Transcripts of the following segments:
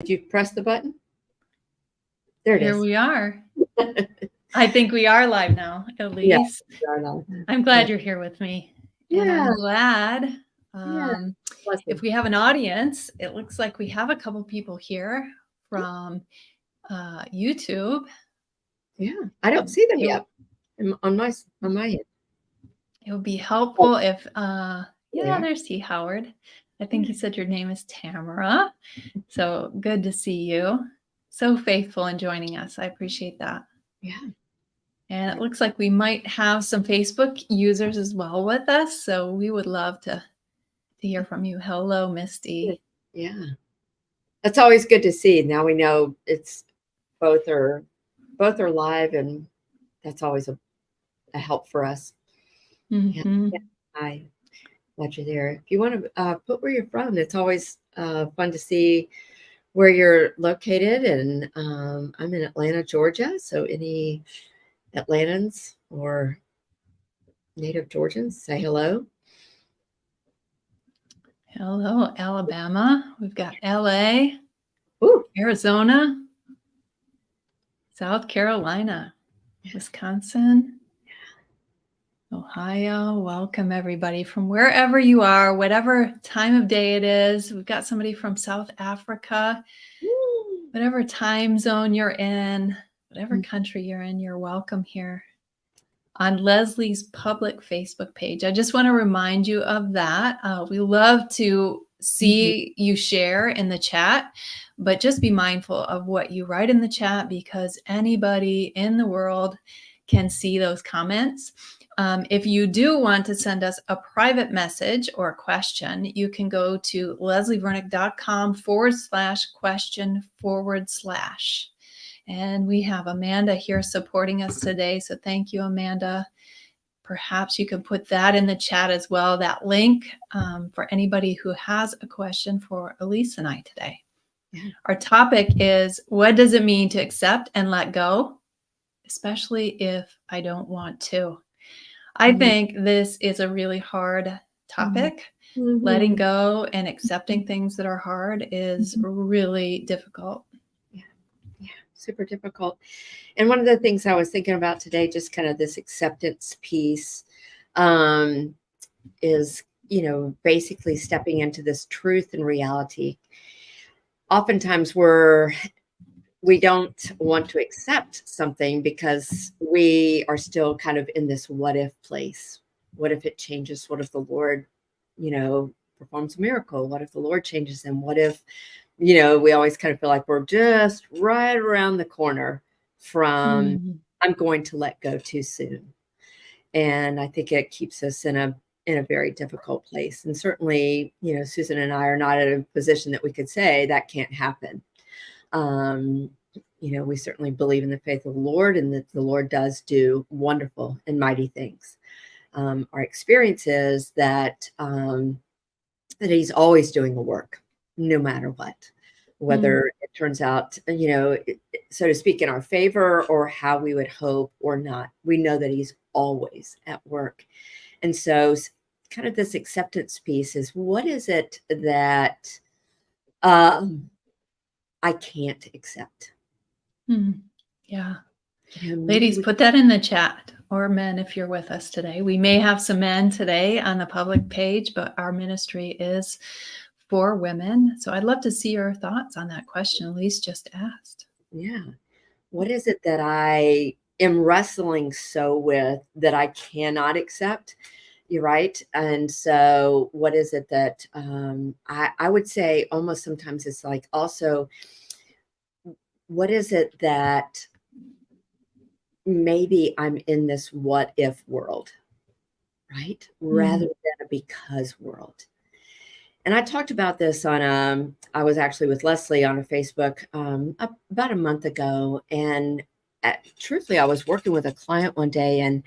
Did you press the button? There it is. Here we are. I think we are live now, at least. Yeah, I'm glad you're here with me. Yeah. And I'm glad Yeah. if we have an audience, it looks like we have a couple people here from YouTube. Yeah, I don't see them yet on my end. It would be helpful if, there's T. Howard. I think you said your name is Tamara. So good to see you. So faithful in joining us. I appreciate that. Yeah. And it looks like we might have some Facebook users as well with us. So we would love to hear from you. Hello, Misty. Yeah. That's always good to see. Now we know it's both are live, and that's always a help for us. Mm-hmm. Yeah. Hi. Glad you're there. If you want to put where you're from, it's always fun to see where you're located. And I'm in Atlanta, Georgia. So any Atlantans or native Georgians, say hello. Hello, Alabama. We've got LA, Ooh. Arizona, South Carolina, Wisconsin, Ohio. Welcome, everybody, from wherever you are, whatever time of day it is. We've got somebody from South Africa. Whatever time zone you're in, whatever country you're in, you're welcome here on Leslie's public Facebook page. I just want to remind you of that. We love to see you share in the chat, but just be mindful of what you write in the chat, because anybody in the world can see those comments. If you do want to send us a private message or a question, you can go to leslievernick.com/question/. And we have Amanda here supporting us today. So thank you, Amanda. Perhaps you can put that in the chat as well, that link for anybody who has a question for Elise and I today. Our topic is, what does it mean to accept and let go, especially if I don't want to? I think this is a really hard topic. Letting go and accepting things that are hard is really difficult. Yeah, super difficult. And one of the things I was thinking about today, just kind of this acceptance piece, is, basically stepping into this truth and reality. Oftentimes we don't want to accept something because we are still kind of in this what if place. What if it changes? What if the Lord, performs a miracle? What if the Lord changes them? What if, we always kind of feel like we're just right around the corner from I'm going to let go too soon. And I think it keeps us in a very difficult place. And certainly, Susan and I are not in a position that we could say that can't happen. We certainly believe in the faith of the Lord, and that the Lord does do wonderful and mighty things. Our experience is that he's always doing a work, no matter what, whether it turns out, so to speak, in our favor or how we would hope or not. We know that he's always at work. And so kind of this acceptance piece is, what is it that I can't accept? Yeah. Ladies, put that in the chat, or men, if you're with us today. We may have some men today on the public page, but our ministry is for women. So I'd love to see your thoughts on that question Elise just asked. Yeah. What is it that I am wrestling so with that I cannot accept? You're right. And so what is it that I would say almost sometimes it's like, also, what is it that maybe I'm in this what if world, right? Rather than a because world. And I talked about this on, I was actually with Leslie on a Facebook about a month ago. And truthfully, I was working with a client one day, and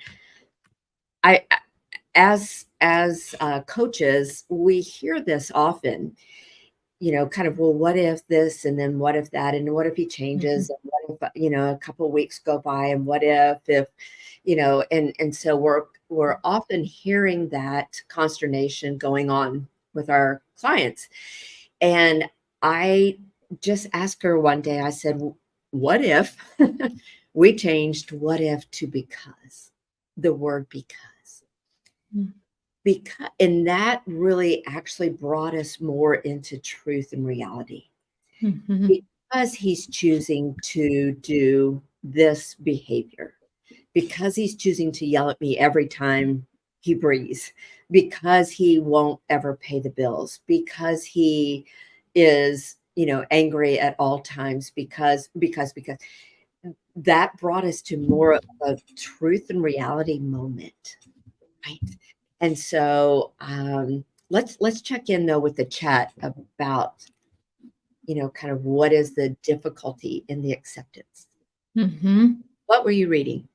as coaches, we hear this often, kind of, well, what if this, and then what if that, and what if he changes, and what if, a couple of weeks go by, and what if, and so we're often hearing that consternation going on with our clients. And I just ask her one day. I said, what if we changed what if to because, the word because. Mm. Because, and that really actually brought us more into truth and reality. Mhm. Because he's choosing to do this behavior, because he's choosing to yell at me every time he breathes, because he won't ever pay the bills, because he is, angry at all times, because that brought us to more of a truth and reality moment, right? And so let's check in though with the chat about kind of what is the difficulty in the acceptance. Mhm. What were you reading?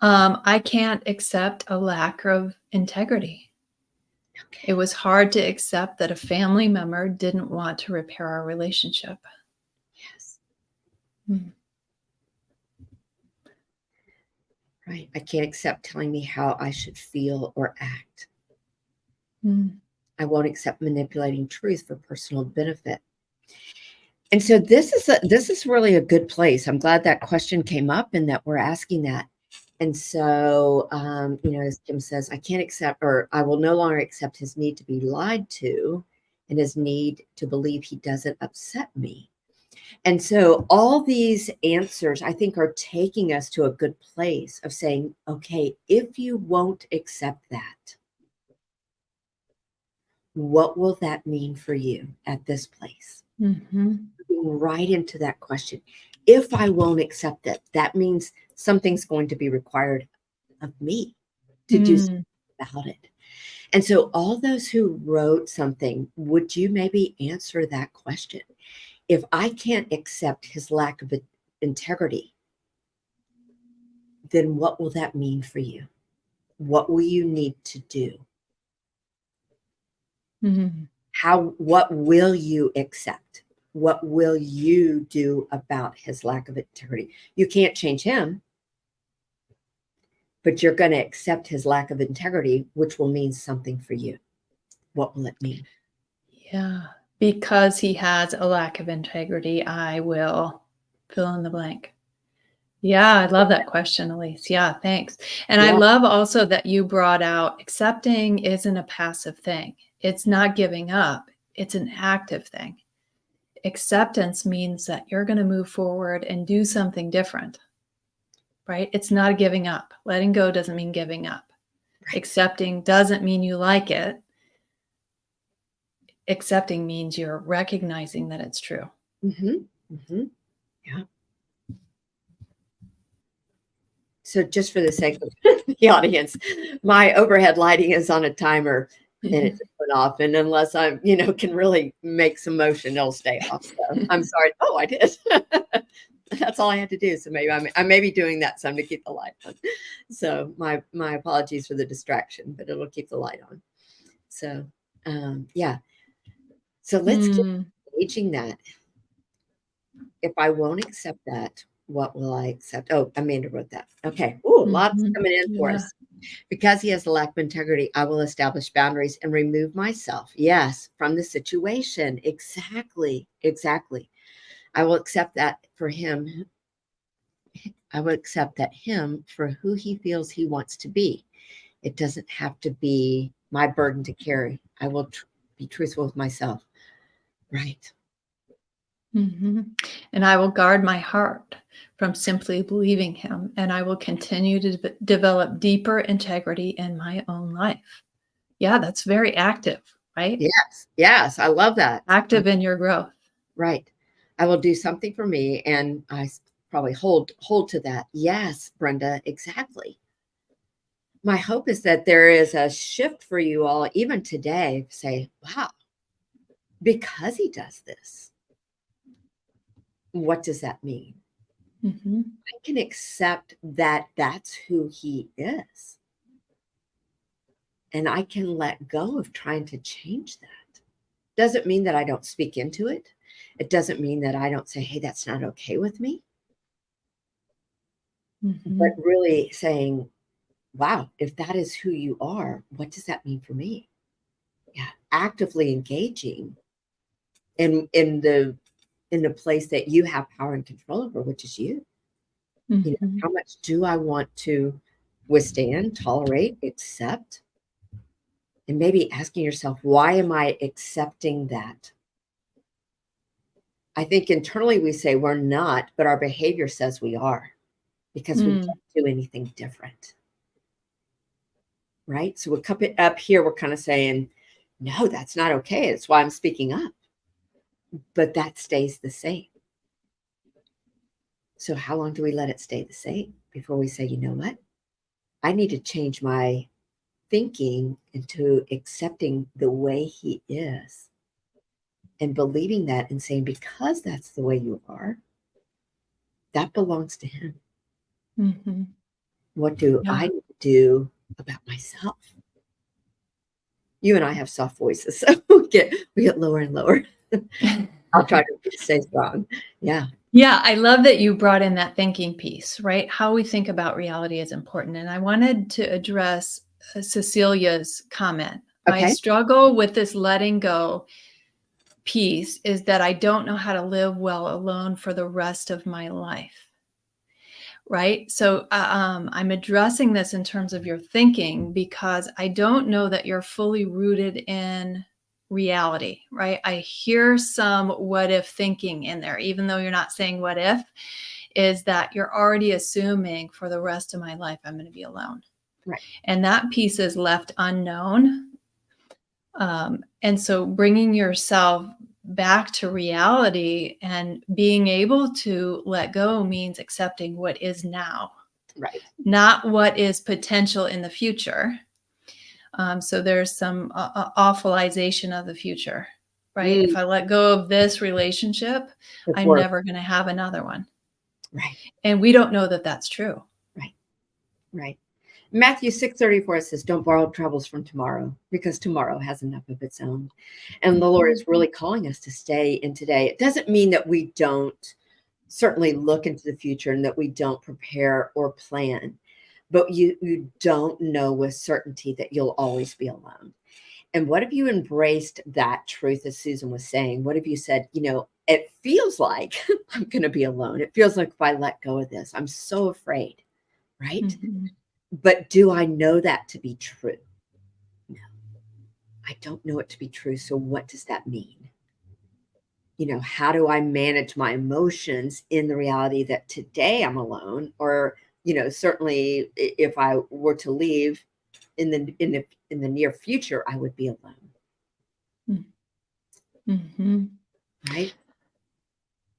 I can't accept a lack of integrity. Okay. It was hard to accept that a family member didn't want to repair our relationship. Yes. Mm. Right. I can't accept telling me how I should feel or act. Mm. I won't accept manipulating truth for personal benefit. And so this is really a good place. I'm glad that question came up and that we're asking that. And so, as Jim says, I can't accept, or I will no longer accept his need to be lied to and his need to believe he doesn't upset me. And so all these answers, I think, are taking us to a good place of saying, okay, if you won't accept that, what will that mean for you at this place? Mhm. Right into that question. If I won't accept it, that means something's going to be required of me to do something Mm. about it. And so, all those who wrote something, would you maybe answer that question? If I can't accept his lack of integrity, then what will that mean for you? What will you need to do? Mhm. What will you accept? What will you do about his lack of integrity? You can't change him, but you're going to accept his lack of integrity, which will mean something for you. What will it mean? Yeah. Because he has a lack of integrity, I will fill in the blank. Yeah, I love that question, Elise. Yeah, thanks. And I Yeah. love also that you brought out accepting isn't a passive thing. It's not giving up. It's an active thing. Acceptance means that you're going to move forward and do something different, right? It's not giving up. Letting go doesn't mean giving up. Right. Accepting doesn't mean you like it. Accepting means you're recognizing that it's true. Mm-hmm. Mm-hmm. Yeah. So just for the sake of the audience, my overhead lighting is on a timer and it just went off. And unless I'm, can really make some motion, it'll stay off. So I'm sorry. Oh, I did. That's all I had to do. So maybe I may be doing that some to keep the light on. So my apologies for the distraction, but it'll keep the light on. So yeah. So let's keep Hmm. gauging that. If I won't accept that, what will I accept? Oh, Amanda wrote that. Okay. Ooh, lots Mhm. coming in for Yeah. us. Because he has a lack of integrity, I will establish boundaries and remove myself. Yes, from the situation. Exactly. Exactly. I will accept that for him. I will accept that him for who he feels he wants to be. It doesn't have to be my burden to carry. I will be truthful with myself. Right. Mhm. And I will guard my heart from simply believing him, and I will continue to develop deeper integrity in my own life. Yeah, that's very active, right? Yes. Yes. I love that. Active in your growth. Right. I will do something for me, and probably hold to that. Yes, Brenda, exactly. My hope is that there is a shift for you all, even today. Say, wow, because he does this, what does that mean? Mhm. I can accept that that's who he is, and I can let go of trying to change that. Doesn't mean that I don't speak into it. It doesn't mean that I don't say, hey, that's not okay with me, but Mhm. really saying, wow, if that is who you are, what does that mean for me? actively engaging in the place that you have power and control over, which is you. You know, how much do I want to withstand, tolerate, accept? And maybe asking yourself, why am I accepting that? I think internally we say we're not, but our behavior says we are because we don't do anything different. Right? So we'll cup it up here. We're kind of saying, no, that's not okay. That's why I'm speaking up. But that stays the same. So how long do we let it stay the same before we say, you know what? I need to change my thinking into accepting the way he is and believing that and saying, because that's the way you are, that belongs to him. What do I need to do about myself? You and I have soft voices, so we get lower and lower. I'll try to stay strong. Yeah. Yeah, I love that you brought in that thinking piece, right? How we think about reality is important. And I wanted to address Cecilia's comment. My Okay. struggle with this letting go piece is that I don't know how to live well alone for the rest of my life. Right? So I'm addressing this in terms of your thinking because I don't know that you're fully rooted in reality, right? I hear some what if thinking in there, even though you're not saying what if, is that you're already assuming for the rest of my life I'm going to be alone. Right. And that piece is left unknown. And so bringing yourself back to reality and being able to let go means accepting what is now, Right. not what is potential in the future. So there's some awfulization of the future, right? If I let go of this relationship, I'm never going to have another one. Right. And we don't know that that's true. Right. Right. Matthew 6:34 says, don't borrow troubles from tomorrow because tomorrow has enough of its own. And the Lord is really calling us to stay in today. It doesn't mean that we don't certainly look into the future and that we don't prepare or plan, but you don't know with certainty that you'll always be alone. And what if you embraced that truth, as Susan was saying? What if you said, you know, it feels like I'm going to be alone. It feels like if I let go of this, I'm so afraid, right? But do I know that to be true? No, I don't know it to be true. So what does that mean? You know, how do I manage my emotions in the reality that today I'm alone? Or, you know, certainly if I were to leave in the near future, I would be alone. Right?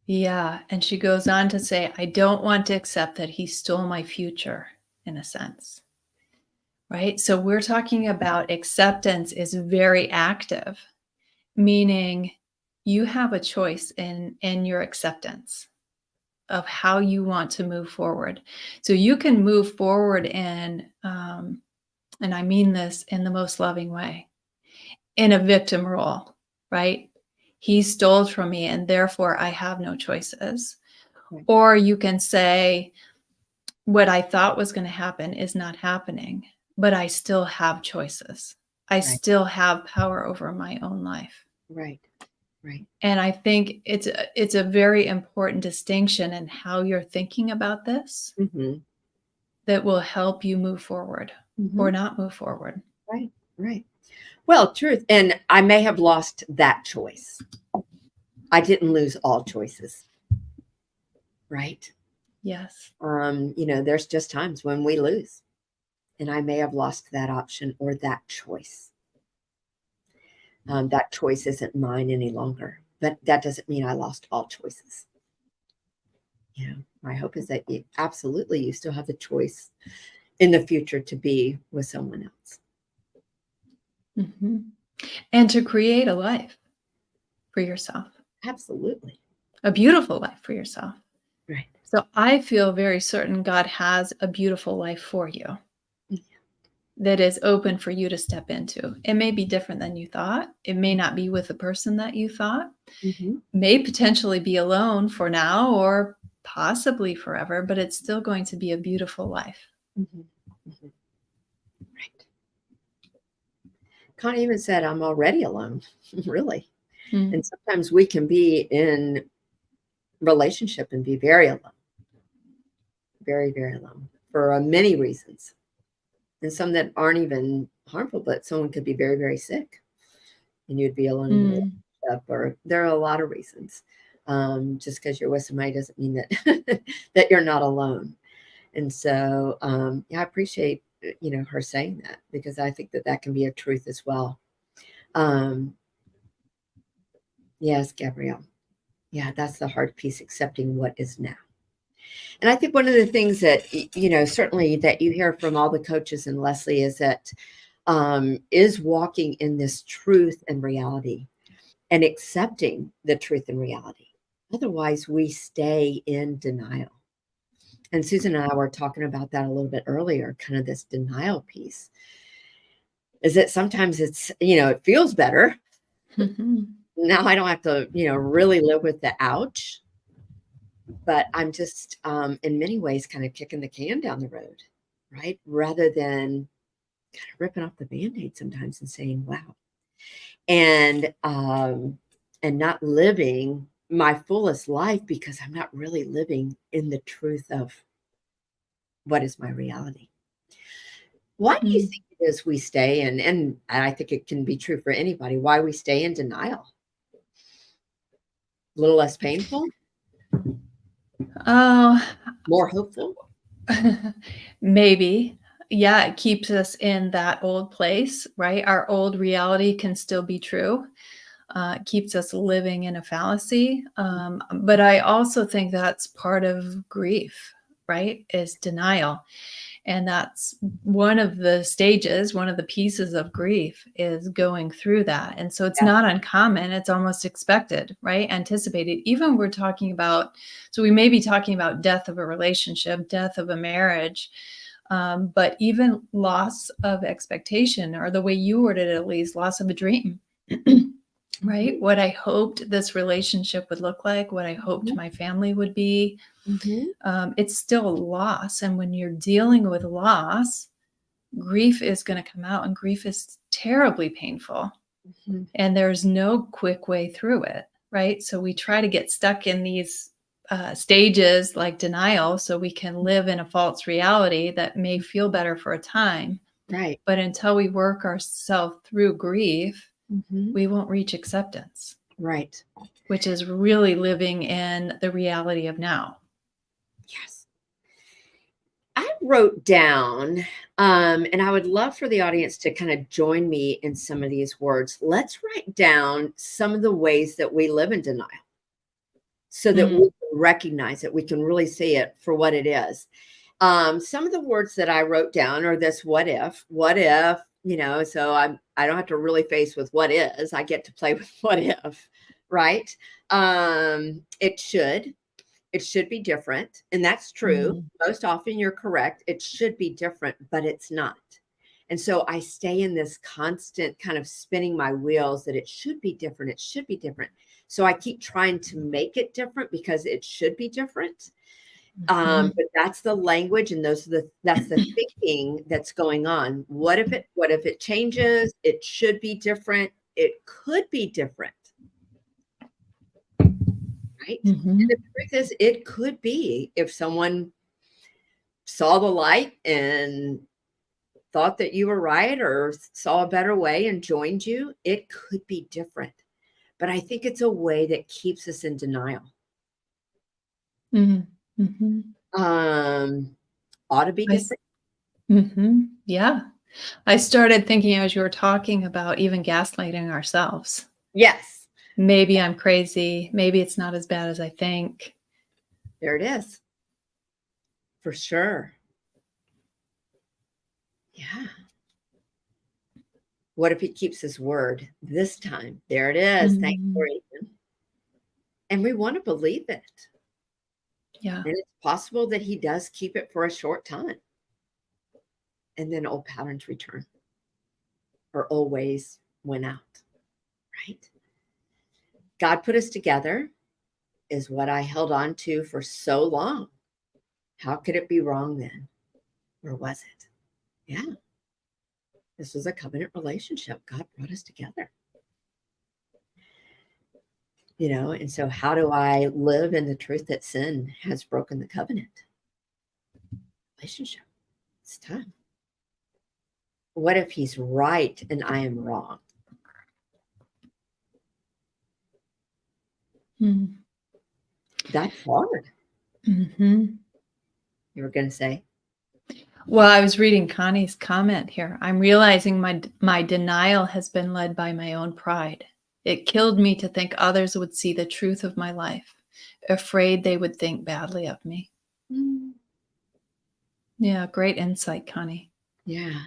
Yeah. And she goes on to say, I don't want to accept that he stole my future, in a sense. Right? So we're talking about acceptance is very active, meaning you have a choice in your acceptance of how you want to move forward. So you can move forward in, and I mean this in the most loving way, in a victim role, right? He stole from me and therefore I have no choices. Right. Or you can say, what I thought was going to happen is not happening, but I still have choices. I still have power over my own life. Right. Right. And I think it's a very important distinction in how you're thinking about this that will help you move forward or not move forward. Right. Right. Well, truth. And I may have lost that choice. I didn't lose all choices. Right. Yes. You know, there's just times when we lose. And I may have lost that option or that choice. That choice isn't mine any longer. But that doesn't mean I lost all choices. You know, my hope is that you still have the choice in the future to be with someone else. And to create a life for yourself. Absolutely. A beautiful life for yourself. Right. So I feel very certain God has a beautiful life for you that is open for you to step into. It may be different than you thought. It may not be with the person that you thought. May potentially be alone for now or possibly forever, but it's still going to be a beautiful life. Right. Connie even said, I'm already alone, really. Mm. And sometimes we can be in relationship and be very alone, very, very alone for many reasons. And some that aren't even harmful, but someone could be very, very sick and you'd be alone in the relationship, or there are a lot of reasons. Just because you're with somebody doesn't mean that that you're not alone. And so, yeah, I appreciate her saying that, because I think that that can be a truth as well. Yes, Gabrielle. Yeah, that's the hard piece, accepting what is now. And I think one of the things that certainly that you hear from all the coaches and Leslie is that is walking in this truth and reality, and accepting the truth and reality. Otherwise, we stay in denial. And Susan and I were talking about that a little bit earlier, kind of this denial piece. Is that sometimes it's, it feels better. Now I don't have to, really live with the ouch, but I'm just, in many ways, kind of kicking the can down the road, right? Rather than kind of ripping off the Band-Aid sometimes and saying, wow. And not living my fullest life, because I'm not really living in the truth of what is my reality. Why do you think it is we stay in, and I think it can be true for anybody, why we stay in denial? A little less painful? Oh, More hopeful? maybe. Yeah, it keeps us in that old place, right? Our old reality can still be true. It keeps us living in a fallacy. But I also think that's part of grief, right? Is denial. And that's one of the stages, one of the pieces of grief is going through that. And so it's Yeah. not uncommon. It's almost expected, right? Anticipated. Even we're talking about, so we may be talking about death of a relationship, death of a marriage, but even loss of expectation, or the way you worded it, at least, loss of a dream. Right? What I hoped this relationship would look like, what I hoped my family would be. It's still a loss. And when you're dealing with loss, grief is going to come out, and grief is terribly painful. And there's no quick way through it. Right? So we try to get stuck in these stages like denial so we can live in a false reality that may feel better for a time. Right. But until we work ourselves through grief, we won't reach acceptance. Right. Which is really living in the reality of now. Yes. I wrote down, and I would love for the audience to kind of join me in some of these words. Let's write down some of the ways that we live in denial, so that we can recognize it. We can really see it for what it is. Some of the words that I wrote down are this: what if, so I don't have to really face with what is, I get to play with what if, right? It should be different. And that's true. Most often you're correct. It should be different, but it's not. And so I stay in this constant kind of spinning my wheels that it should be different. It should be different. So I keep trying to make it different because it should be different. But that's the language, and that's the thinking that's going on. What if it changes? It should be different. It could be different. Right? And the truth is, it could be, if someone saw the light and thought that you were right, or saw a better way and joined you, it could be different. But I think it's a way that keeps us in denial. Ought to be different. Yeah. I started thinking as you were talking about even gaslighting ourselves. Yes. Maybe I'm crazy. Maybe it's not as bad as I think. There it is. For sure. Yeah. What if he keeps his word this time? There it is. Thank you, Ethan. And we want to believe it. Yeah. And it's possible that he does keep it for a short time. And then old patterns return, or old ways went out. Right? God put us together is what I held on to for so long. How could it be wrong then? Or was it? Yeah. This was a covenant relationship. God brought us together. And so how do I live in the truth that sin has broken the covenant? Relationship. It's time. What if he's right and I am wrong? That's hard. Mm-hmm. You were going to say? Well, I was reading Connie's comment here. I'm realizing my denial has been led by my own pride. It killed me to think others would see the truth of my life, afraid they would think badly of me. Yeah, great insight, Connie. Yeah.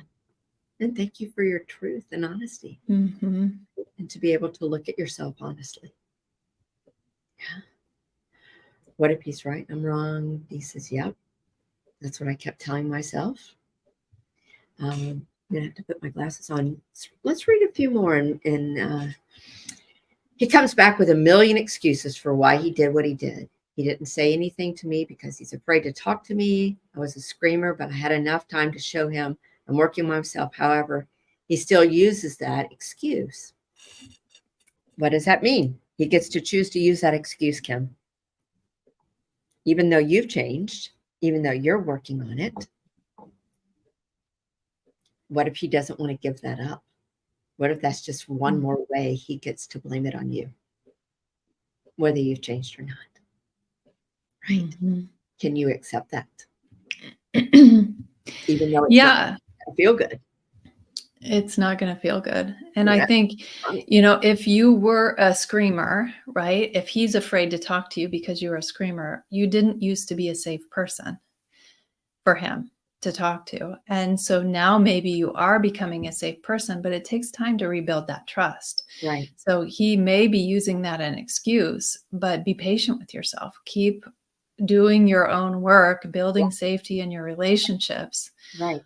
And thank you for your truth and honesty. Mm-hmm. And to be able to look at yourself honestly. Yeah. What if he's right? I'm wrong. He says, yep. That's what I kept telling myself. I'm going to have to put my glasses on. Let's read a few more. And he comes back with a million excuses for why he did what he did. He didn't say anything to me because he's afraid to talk to me. I was a screamer, but I had enough time to show him I'm working on myself. However, he still uses that excuse. What does that mean? He gets to choose to use that excuse, Kim. Even though you've changed, even though you're working on it, what if he doesn't want to give that up? What if that's just one more way he gets to blame it on you, whether you've changed or not? Right? Mm-hmm. Can you accept that? Even though it's not gonna feel good. It's not going to feel good. And I think, if you were a screamer, right? If he's afraid to talk to you because you're a screamer, you didn't used to be a safe person for him to talk to. And so now maybe you are becoming a safe person, but it takes time to rebuild that trust. Right. So he may be using that as an excuse, but be patient with yourself. Keep doing your own work, building safety in your relationships. Right.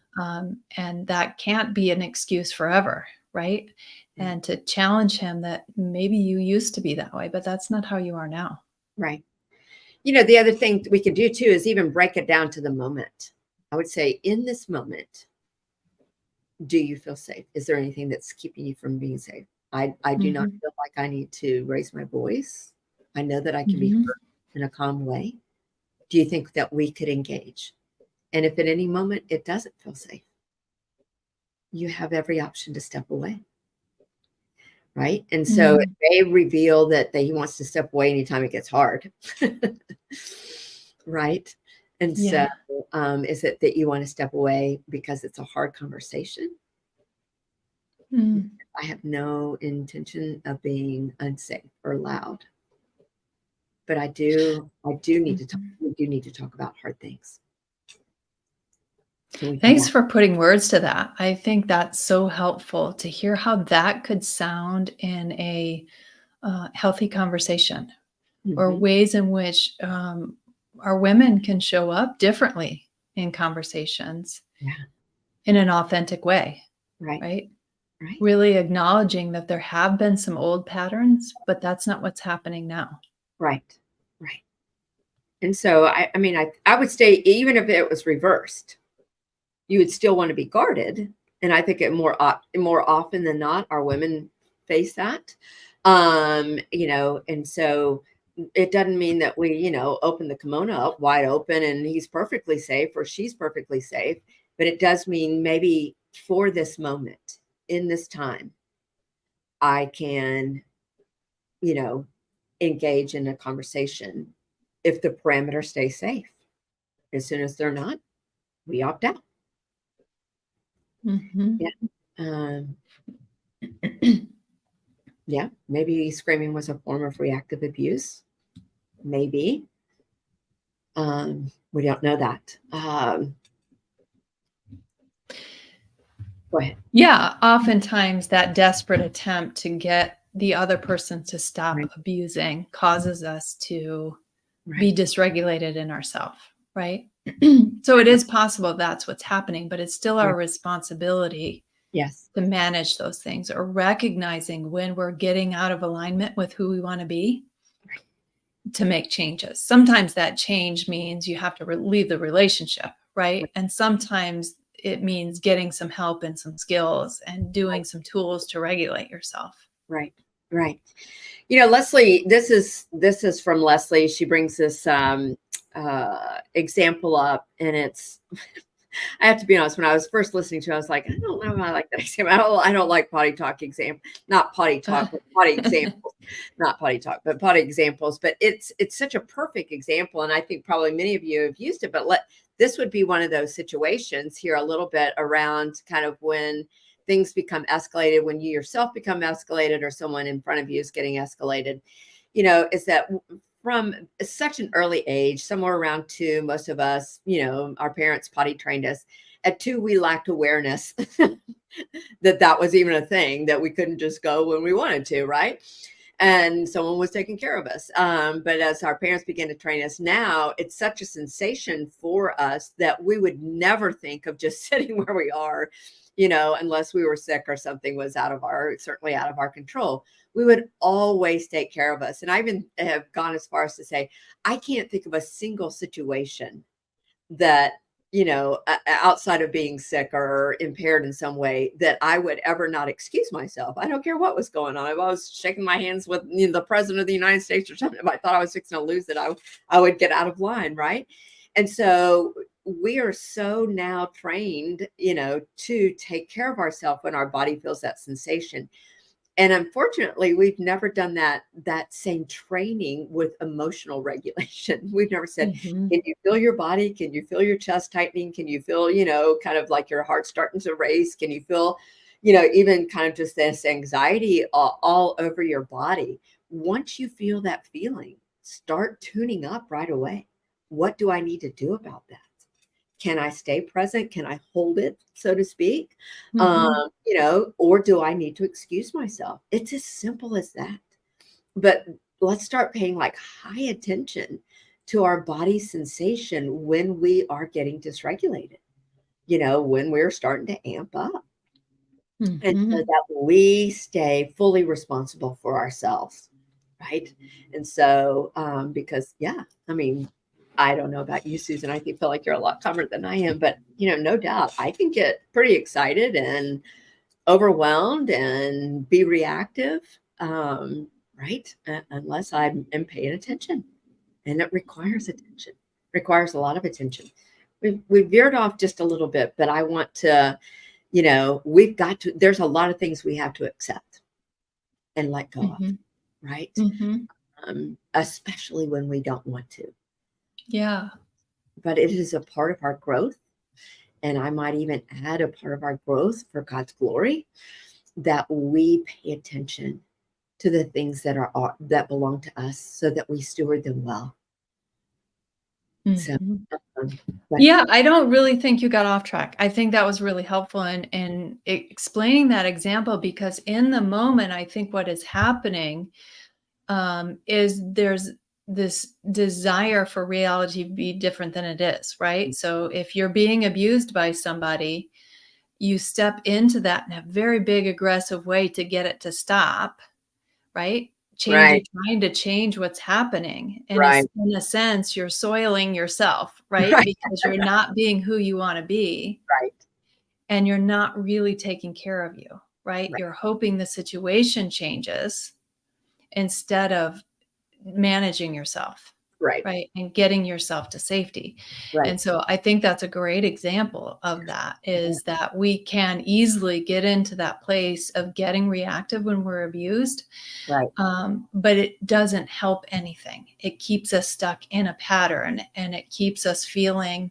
And that can't be an excuse forever, right? Mm-hmm. And to challenge him that maybe you used to be that way, but that's not how you are now. Right. The other thing we can do too is even break it down to the moment. I would say, in this moment, do you feel safe? Is there anything that's keeping you from being safe? I do not feel like I need to raise my voice. I know that I can be heard in a calm way. Do you think that we could engage? And if at any moment it doesn't feel safe, you have every option to step away. Right. And so it may reveal that he wants to step away anytime it gets hard. Right. And so is it that you want to step away because it's a hard conversation? I have no intention of being unsafe or loud. But I do need to talk. We do need to talk about hard things. Thanks for putting words to that. I think that's so helpful to hear how that could sound in a healthy conversation, or ways in which our women can show up differently in conversations in an authentic way. Right. Really acknowledging that there have been some old patterns, but that's not what's happening now. Right. And so, I would say, even if it was reversed, you would still want to be guarded. And I think more often than not, our women face that. And so it doesn't mean that we, open the kimono up wide open and he's perfectly safe or she's perfectly safe. But it does mean maybe for this moment, in this time, I can, engage in a conversation if the parameters stay safe. As soon as they're not, we opt out. Maybe screaming was a form of reactive abuse. Maybe. We don't know that. Go ahead. Yeah, oftentimes that desperate attempt to get the other person to stop abusing causes us to be dysregulated in ourselves, right? So it is possible that's what's happening, but it's still our responsibility to manage those things, or recognizing when we're getting out of alignment with who we want to be to make changes. Sometimes that change means you have to leave the relationship, right? And sometimes it means getting some help and some skills and doing some tools to regulate yourself. Right. Right. Leslie, this is from Leslie. She brings this example up, and it's I have to be honest, when I was first listening to it, I was like, I don't know if I like that example. I don't like potty talk example, not potty talk, but potty examples, not potty talk, but potty examples. But it's such a perfect example. And I think probably many of you have used it, but this would be one of those situations here a little bit around kind of when things become escalated, when you yourself become escalated or someone in front of you is getting escalated, is that from such an early age, somewhere around 2, most of us, our parents potty trained us. At 2, we lacked awareness that was even a thing, that we couldn't just go when we wanted to, right? And someone was taking care of us. But as our parents began to train us now, it's such a sensation for us that we would never think of just sitting where we are, unless we were sick or something was certainly out of our control. We would always take care of us. And I even have gone as far as to say, I can't think of a single situation that, outside of being sick or impaired in some way, that I would ever not excuse myself. I don't care what was going on. If I was shaking my hands with the president of the United States or something, if I thought I was fixing to lose it, I would get out of line, right? And so we are so now trained, to take care of ourselves when our body feels that sensation. And unfortunately, we've never done that same training with emotional regulation. We've never said, Mhm. can you feel your body? Can you feel your chest tightening? Can you feel, kind of like your heart starting to race? Can you feel, even kind of just this anxiety all over your body? Once you feel that feeling, start tuning up right away. What do I need to do about that? Can I stay present? Can I hold it, so to speak? Mhm. Or do I need to excuse myself? It's as simple as that. But let's start paying like high attention to our body sensation when we are getting dysregulated, when we're starting to amp up. And so Mhm. that we stay fully responsible for ourselves. Right. And so, because, yeah, I mean, I don't know about you, Susan. I feel like you're a lot calmer than I am, but, no doubt I can get pretty excited and overwhelmed and be reactive. Right. Unless I'm paying attention, and it requires attention, requires a lot of attention. We veered off just a little bit, but I want to, there's a lot of things we have to accept and let go of, Mhm. right? Mhm. Especially when we don't want to. Yeah. But it is a part of our growth. And I might even add a part of our growth for God's glory, that we pay attention to the things that belong to us, so that we steward them well. So, Mhm. um, but Yeah, I don't really think you got off track. I think that was really helpful in explaining that example, because in the moment, I think what is happening is there's this desire for reality to be different than it is, right? So if you're being abused by somebody, you step into that in a very big aggressive way to get it to stop, right? You're right, trying to change what's happening. And right, in a sense, you're soiling yourself, right? right, Because you're not being who you want to be, right, and you're not really taking care of you, right? right, You're hoping the situation changes instead of managing yourself, right, right? And getting yourself to safety. right, And so I think that's a great example of that, is that we can easily get into that place of getting reactive when we're abused. right. But it doesn't help anything. It keeps us stuck in a pattern, and it keeps us feeling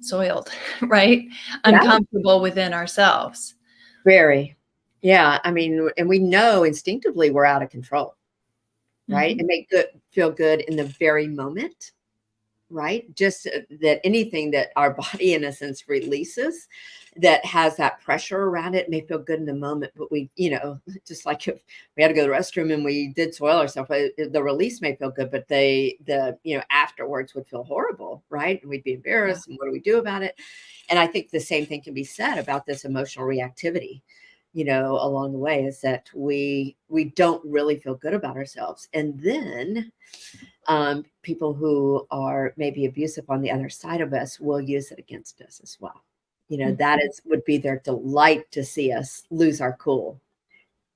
soiled, right? Yeah, Uncomfortable within ourselves. very. Yeah, I mean, and we know instinctively we're out of control, right? Mhm. It feel good in the very moment, right? Just that anything that our body, in a sense, releases that has that pressure around it may feel good in the moment, but we, just like if we had to go to the restroom and we did soil ourselves, the release may feel good, but afterwards would feel horrible, right? And we'd be Yeah. embarrassed. And what do we do about it? And I think the same thing can be said about this emotional reactivity, along the way, is that we don't really feel good about ourselves. And then people who are maybe abusive on the other side of us will use it against us as well. that would be their delight to see us lose our cool,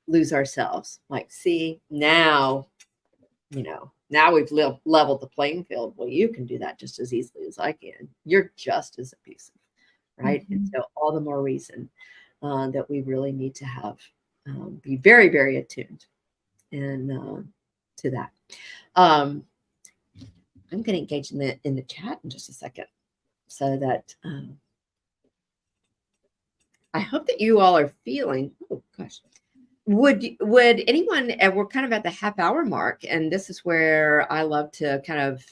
lose ourselves. Like, see, now we've leveled the playing field. Well, you can do that just as easily as I can. You're just as abusive, right? And so all the more reason that we really need to have be very, very attuned and to that. I'm going to engage in the chat in just a second, so that I hope that you all are feeling. Oh gosh. Would anyone? We're kind of at the half hour mark, and this is where I love to kind of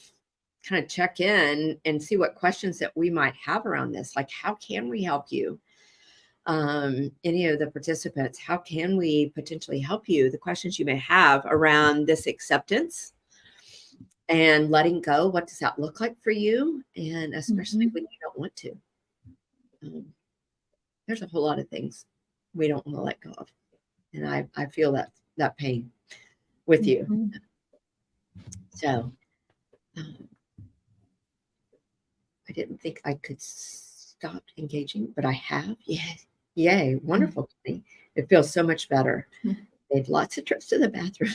check in and see what questions that we might have around this. Like, how can we help you? Any of the participants, how can we potentially help you? The questions you may have around this acceptance and letting go. What does that look like for you? And especially when you don't want to. There's a whole lot of things we don't want to let go of. And I feel that pain with you. So I didn't think I could stop engaging, but I have. Yes. Yay. Wonderful. It feels so much better. Made lots of trips to the bathroom.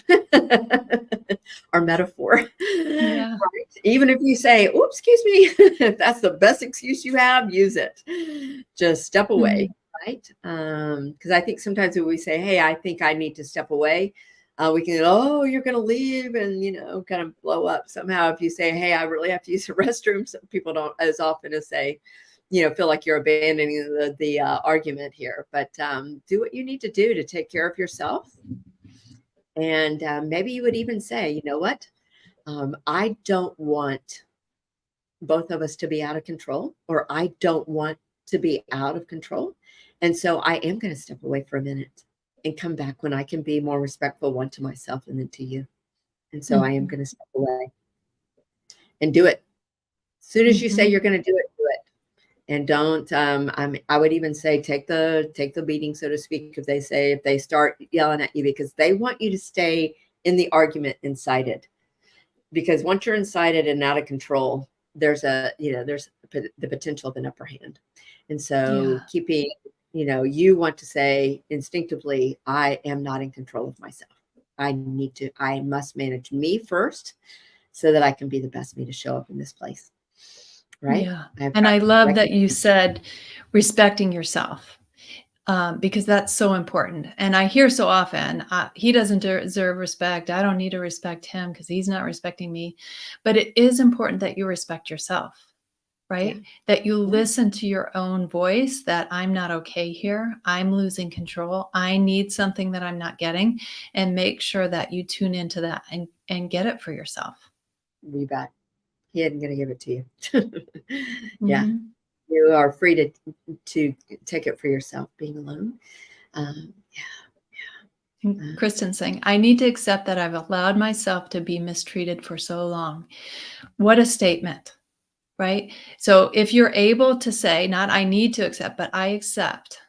Our metaphor. Yeah. Right? Even if you say, "Oh, excuse me," if that's the best excuse you have, use it. Just step away. Right? Because I think sometimes when we say, "Hey, I think I need to step away," we can, "Oh, you're going to leave," and kind of blow up somehow. If you say, "Hey, I really have to use the restroom," some people don't as often as say, feel like you're abandoning the argument here. But do what you need to do to take care of yourself. And maybe you would even say, "You know what? I don't want both of us to be out of control, or I don't want to be out of control. And so I am going to step away for a minute and come back when I can be more respectful, one to myself and then to you. And so I am going to step away and do it. As soon as you say you're going to do it, do it. And don't, I would even say, take the beating, so to speak, if they start yelling at you, because they want you to stay in the argument incited. Because once you're incited and out of control, there's the potential of an upper hand. And so keeping, you want to say instinctively, I am not in control of myself. I must manage me first so that I can be the best me to show up in this place. Right. Yeah. And I love that you said respecting yourself, because that's so important. And I hear so often, he doesn't deserve respect. I don't need to respect him because he's not respecting me. But it is important that you respect yourself, right? Yeah. That you listen to your own voice, that I'm not okay here. I'm losing control. I need something that I'm not getting, and make sure that you tune into that and get it for yourself. You bet. He isn't going to give it to you. Yeah. You are free to take it for yourself, being alone. Kristen saying, I need to accept that I've allowed myself to be mistreated for so long. What a statement, right? So if you're able to say, not I need to accept, but I accept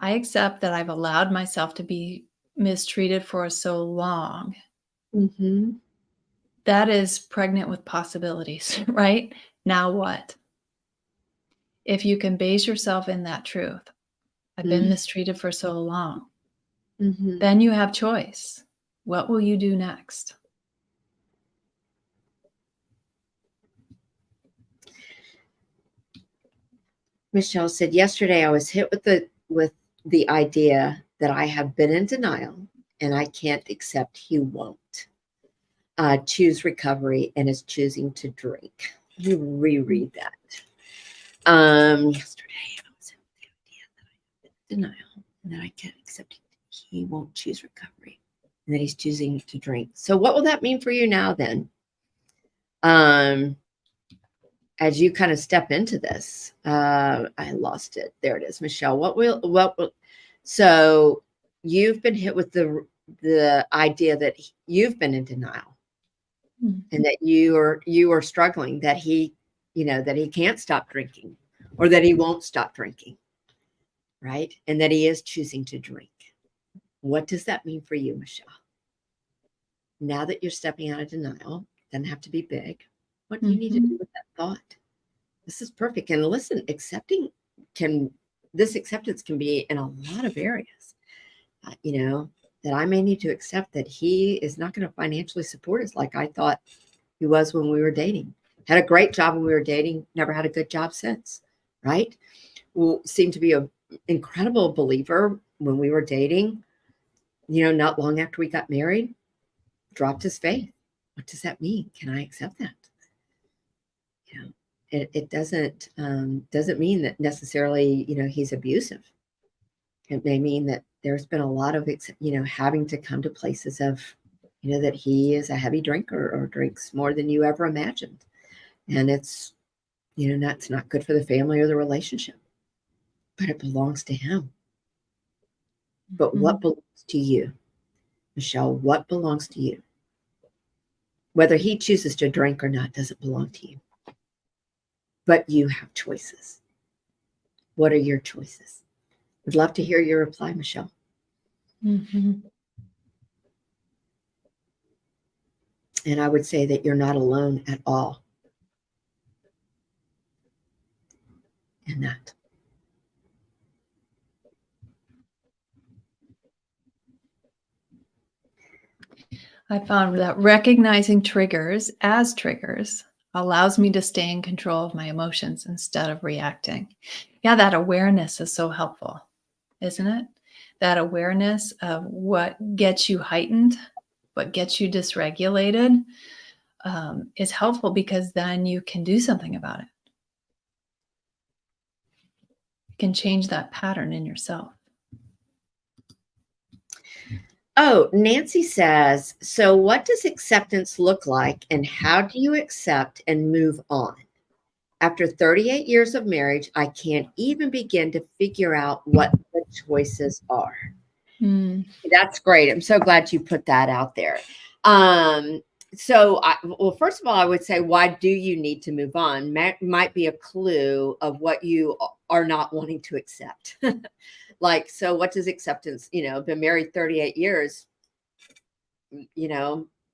that I've allowed myself to be mistreated for so long. That is pregnant with possibilities, right? Now what? If you can base yourself in that truth, I've been mistreated for so long, then you have choice. What will you do next? Michelle said, yesterday I was hit with the idea that I have been in denial and I can't accept he won't choose recovery and is choosing to drink. Let me reread that. Yesterday I was hit with the idea that I have been in denial and that I can't accept he won't choose recovery and that he's choosing to drink. So what will that mean for you now then? As you kind of step into this, I lost it. There it is, Michelle. So you've been hit with the idea that you've been in denial and that you are struggling, that he can't stop drinking or that he won't stop drinking. Right. And that he is choosing to drink. What does that mean for you, Michelle? Now that you're stepping out of denial, doesn't have to be big. What do you need to do with that thought? This is perfect. And listen, this acceptance can be in a lot of areas, that I may need to accept that he is not going to financially support us like I thought he was when we were dating. Had a great job when we were dating, never had a good job since, right? Seemed to be an incredible believer when we were dating. Not long after we got married, dropped his faith. What does that mean? Can I accept that? It doesn't mean that necessarily, he's abusive. It may mean that there's been a lot of, having to come to places of, that he is a heavy drinker or drinks more than you ever imagined. And it's, that's not good for the family or the relationship, but it belongs to him. But what belongs to you, Michelle? What belongs to you? Whether he chooses to drink or not doesn't belong to you. But you have choices. What are your choices? Would love to hear your reply, Michelle. And I would say that you're not alone at all in that. I found that recognizing triggers as triggers allows me to stay in control of my emotions instead of reacting. Yeah, that awareness is so helpful, isn't it? That awareness of what gets you heightened, what gets you dysregulated, is helpful because then you can do something about it. You can change that pattern in yourself. Oh, Nancy says, so what does acceptance look like and how do you accept and move on? After 38 years of marriage, I can't even begin to figure out what the choices are. That's great. I'm so glad you put that out there. Well, first of all, I would say, why do you need to move on? Might be a clue of what you are not wanting to accept. Like, so what does acceptance, been married 38 years,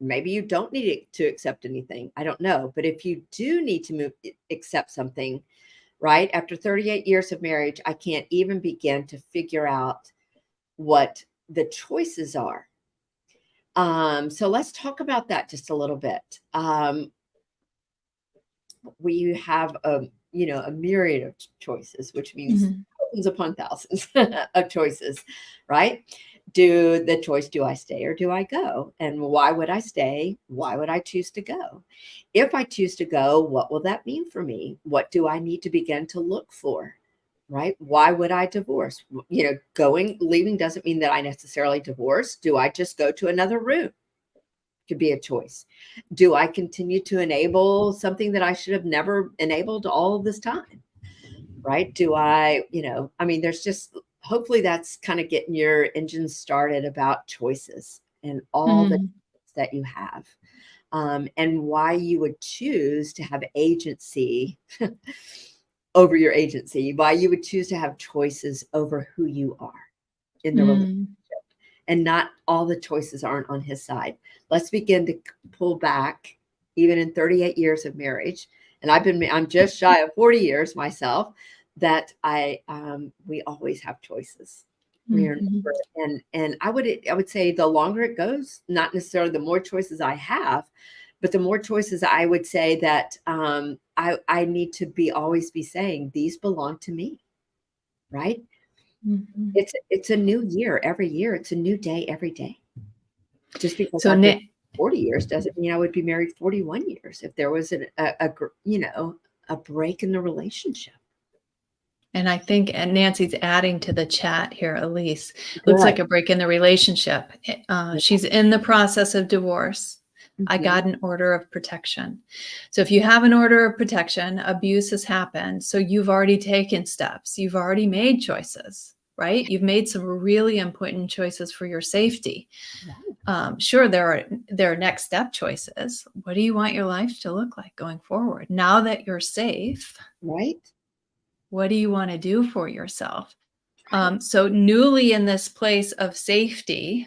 maybe you don't need to accept anything. I don't know. But if you do need to accept something, right? After 38 years of marriage, I can't even begin to figure out what the choices are. So let's talk about that just a little bit. We have a myriad of choices, which means thousands upon thousands of choices, right? Do I stay or do I go? And why would I stay? Why would I choose to go? If I choose to go, what will that mean for me? What do I need to begin to look for? Right? Why would I divorce? Leaving doesn't mean that I necessarily divorce. Do I just go to another room? Could be a choice. Do I continue to enable something that I should have never enabled all of this time? Right? Do I, there's just, hopefully that's kind of getting your engine started about choices and all the that you have, and why you would choose to have agency over your agency, why you would choose to have choices over who you are in the relationship. And not all the choices aren't on his side. Let's begin to pull back, even in 38 years of marriage. And I'm just shy of 40 years myself, that we always have choices. And I would say the longer it goes, not necessarily the more choices I have, but the more choices I would say that I need to always be saying, these belong to me, right? It's a new year every year. It's a new day every day. Just because I've been 40 years doesn't mean I would be married 41 years if there was a break in the relationship. And I think, and Nancy's adding to the chat here, Elise, looks like a break in the relationship. She's in the process of divorce. I got an order of protection. So if you have an order of protection, abuse has happened. So you've already taken steps. You've already made choices, right? You've made some really important choices for your safety. Sure, there are next step choices. What do you want your life to look like going forward? Now that you're safe, right? What do you want to do for yourself? So newly in this place of safety,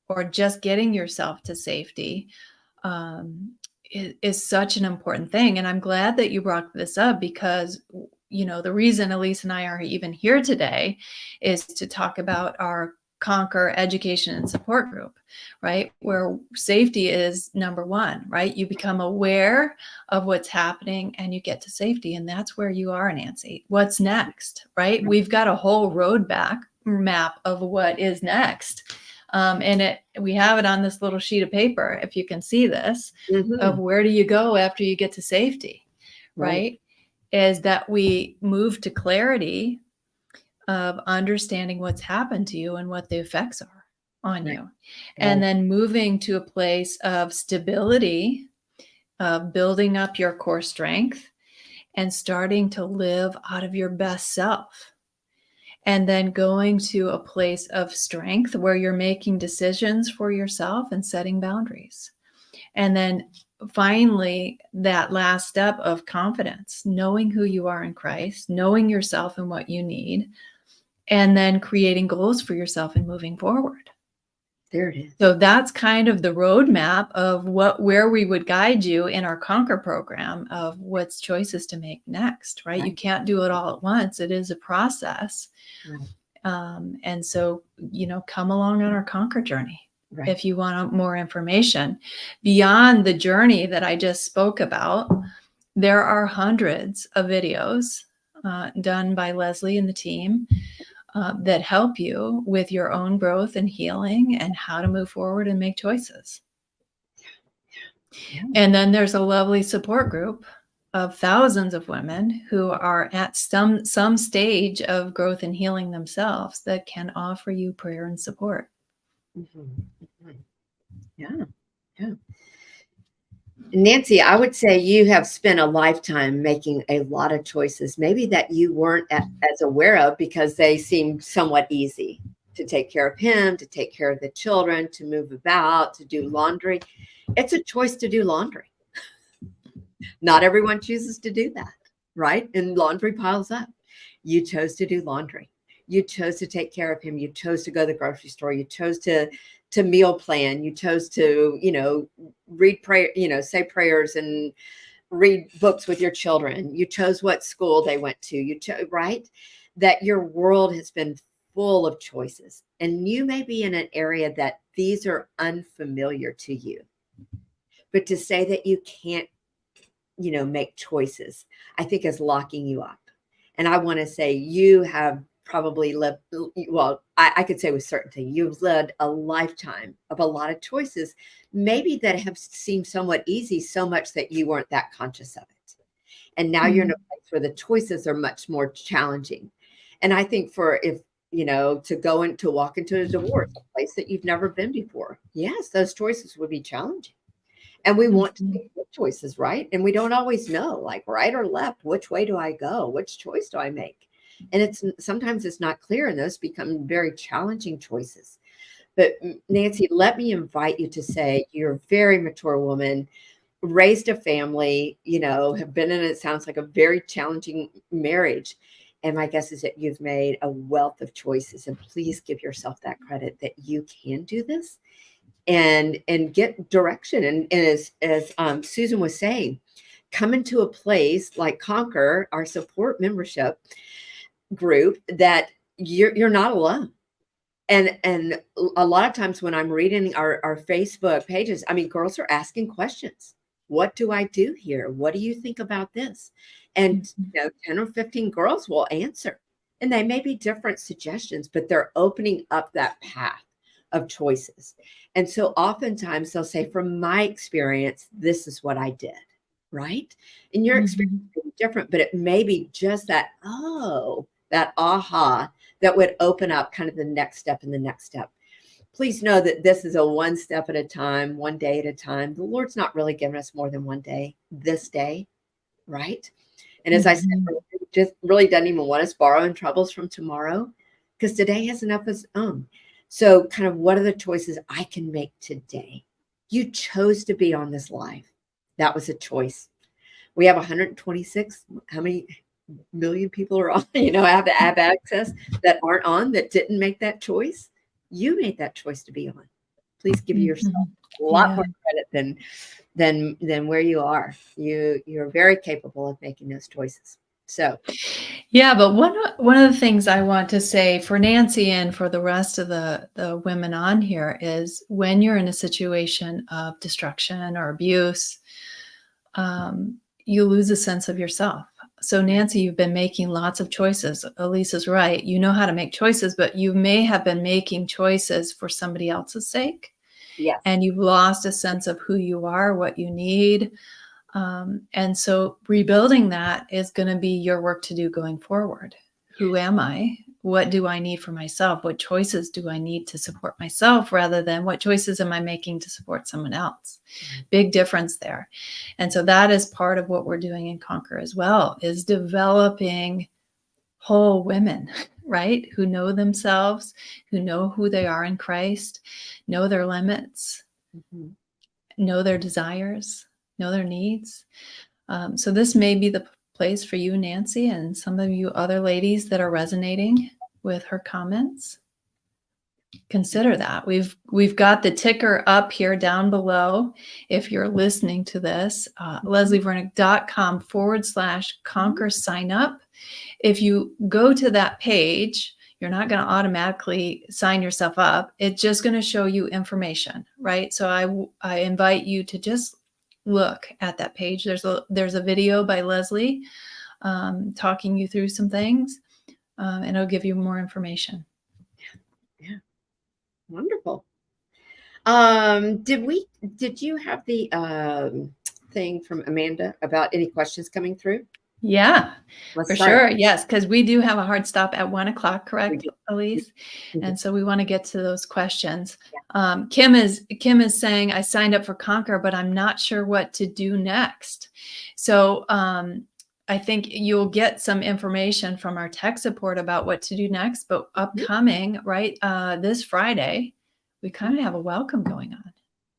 or just getting yourself to safety, is such an important thing. And I'm glad that you brought this up because, the reason Elise and I are even here today is to talk about our Conquer education and support group, right? Where safety is number one, right? You become aware of what's happening and you get to safety. And that's where you are, Nancy. What's next, right? We've got a whole map of what is next. And we have it on this little sheet of paper, if you can see this, of where do you go after you get to safety, right? Is that we move to clarity of understanding what's happened to you and what the effects are on you. And then moving to a place of stability, of building up your core strength and starting to live out of your best self. And then going to a place of strength where you're making decisions for yourself and setting boundaries. And then finally, that last step of confidence, knowing who you are in Christ, knowing yourself and what you need, and then creating goals for yourself and moving forward. There it is. So that's kind of the roadmap of where we would guide you in our Conquer program of what's choices to make next, right? You can't do it all at once. It is a process. And so, come along on our Conquer journey. If you want more information beyond the journey that I just spoke about, there are hundreds of videos done by Leslie and the team that help you with your own growth and healing and how to move forward and make choices. And then there's a lovely support group of thousands of women who are at some stage of growth and healing themselves that can offer you prayer and support. Yeah. Nancy, I would say you have spent a lifetime making a lot of choices, maybe that you weren't as aware of because they seem somewhat easy. To take care of him, to take care of the children, to move about, to do laundry. It's a choice to do laundry. Not everyone chooses to do that, right? And laundry piles up. You chose to do laundry. You chose to take care of him. You chose to go to the grocery store. You chose to meal plan. You chose to, read prayer, say prayers and read books with your children. You chose what school they went to. You chose, right? That your world has been full of choices. And you may be in an area that these are unfamiliar to you. But to say that you can't, make choices, I think is locking you up. And I want to say you have probably lived, well, I could say with certainty, you've led a lifetime of a lot of choices, maybe that have seemed somewhat easy, so much that you weren't that conscious of it. And now you're in a place where the choices are much more challenging. And I think to walk into a divorce, a place that you've never been before, yes, those choices would be challenging. And we want to make good choices, right? And we don't always know, like right or left, which way do I go? Which choice do I make? And sometimes it's not clear, and those become very challenging choices. But Nancy, let me invite you to say you're a very mature woman, raised a family, have been in, it sounds like, a very challenging marriage. And my guess is that you've made a wealth of choices. And please give yourself that credit that you can do this and get direction. And as Susan was saying, come into a place like Conquer, our support membership group, that you're not alone. And a lot of times when I'm reading our Facebook pages, girls are asking questions. What do I do here? What do you think about this? And 10 or 15 girls will answer. And they may be different suggestions, but they're opening up that path of choices. And so oftentimes they'll say, from my experience, this is what I did, right? And your experience may be different, but it may be just that aha that would open up kind of the next step and the next step. Please know that this is a one step at a time, one day at a time. The Lord's not really giving us more than one day, this day, right? And as I said, just really doesn't even want us borrowing troubles from tomorrow, because today has enough of its own. So kind of, what are the choices I can make today? You chose to be on this live. That was a choice. We have 126. How many million people are on, have access that aren't on, that didn't make that choice? You made that choice to be on. Please give yourself a lot more credit than where you are. You're very capable of making those choices. So yeah, but one of the things I want to say for Nancy and for the rest of the women on here is when you're in a situation of destruction or abuse, you lose a sense of yourself. So Nancy, you've been making lots of choices. Elisa's right. You know how to make choices, but you may have been making choices for somebody else's sake. yes. And you've lost a sense of who you are, what you need. And so rebuilding that is going to be your work to do going forward. Who am I? What do I need for myself? What choices do I need to support myself rather than what choices am I making to support someone else? Big difference there. And so that is part of what we're doing in Conquer as well, is developing whole women, right? Who know themselves, who know who they are in Christ, know their limits, know their desires, know their needs. So this may be the place for you, Nancy, and some of you other ladies that are resonating with her comments. Consider that. We've got the ticker up here down below. If you're listening to this, leslievernick.com/conquer sign up. If you go to that page, you're not going to automatically sign yourself up. It's just going to show you information, right? So I invite you to just look at that page. There's a video by Leslie talking you through some things, and it'll give you more information. Yeah. Wonderful. Did you have the thing from Amanda about any questions coming through? Yeah, Let's for start. sure. Yes, because we do have a hard stop at 1:00, We correct, do. Elise? We do. And so we want to get to those questions. Kim is saying, I signed up for Conquer, but I'm not sure what to do next. So I think you'll get some information from our tech support about what to do next. But upcoming, right, this Friday, we kind of have a welcome going on.